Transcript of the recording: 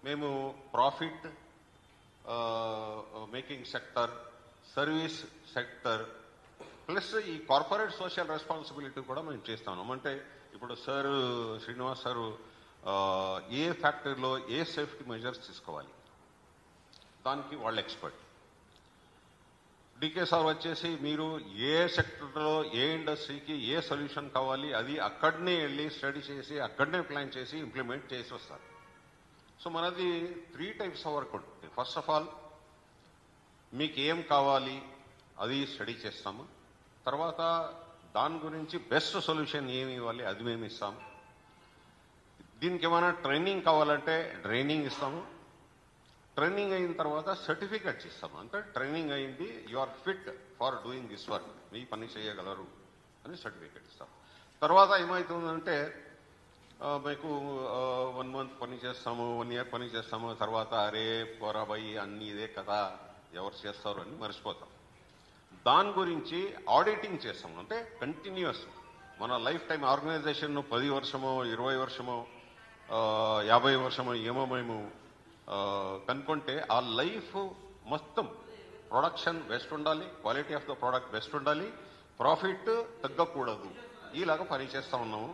మేము profit making sector, service sector plus ఈ corporate social responsibility కూడా మేము చేస్తాం. అంటే ఇప్పుడు సార్ శ్రీనివాస్ సారు ఏ ఫ్యాక్టరీలో ఏ సేఫ్టీ మెజర్స్ తీసుకోవాలి దానికి వాళ్ళు ఎక్స్పర్ట్. డికే సార్ వచ్చేసి మీరు ఏ సెక్టర్లో ఏ ఇండస్ట్రీకి ఏ సొల్యూషన్ కావాలి అది అక్కడనే వెళ్ళి స్టడీ చేసి అక్కడనే ప్లాన్ చేసి ఇంప్లిమెంట్ చేసి వస్తారు. సో మనది 3 టైప్స్ ఆఫ్ వర్క్ ఉంటుంది. ఫస్ట్ ఆఫ్ ఆల్ మీకు ఏం కావాలి అది స్టడీ చేస్తాము. తర్వాత దాని గురించి బెస్ట్ సొల్యూషన్ ఏమి ఇవ్వాలి అది మేము ఇస్తాము. దీనికి ఏమైనా ట్రైనింగ్ కావాలంటే ట్రైనింగ్ ఇస్తాము. ట్రైనింగ్ అయిన తర్వాత సర్టిఫికెట్స్ ఇస్తాము. అంటే ట్రైనింగ్ అయింది, you are fit for doing this work, మీ పని చేయగలరు అని సర్టిఫికెట్ ఇస్తాం. తర్వాత ఏమవుతుందంటే మీకు 1 మంత్ పని చేస్తాము, 1 ఇయర్ పని చేస్తాము. తర్వాత అరే పోరాబాయి అన్ని ఇదే కదా ఎవరు చేస్తారు అని మర్చిపోతాం. దాని గురించి ఆడిటింగ్ చేస్తాము. అంటే కంటిన్యూస్ మన లైఫ్ టైం ఆర్గనైజేషన్ 10 వర్షమో 20 వర్షమో 50 వర్షమో ఏమో మేము కనుక్కుంటే ఆ లైఫ్ మొత్తం ప్రొడక్షన్ బెస్ట్ ఉండాలి, quality of the product best ఉండాలి, ప్రాఫిట్ తగ్గకూడదు, ఇలాగా పని చేస్తూ ఉన్నాము.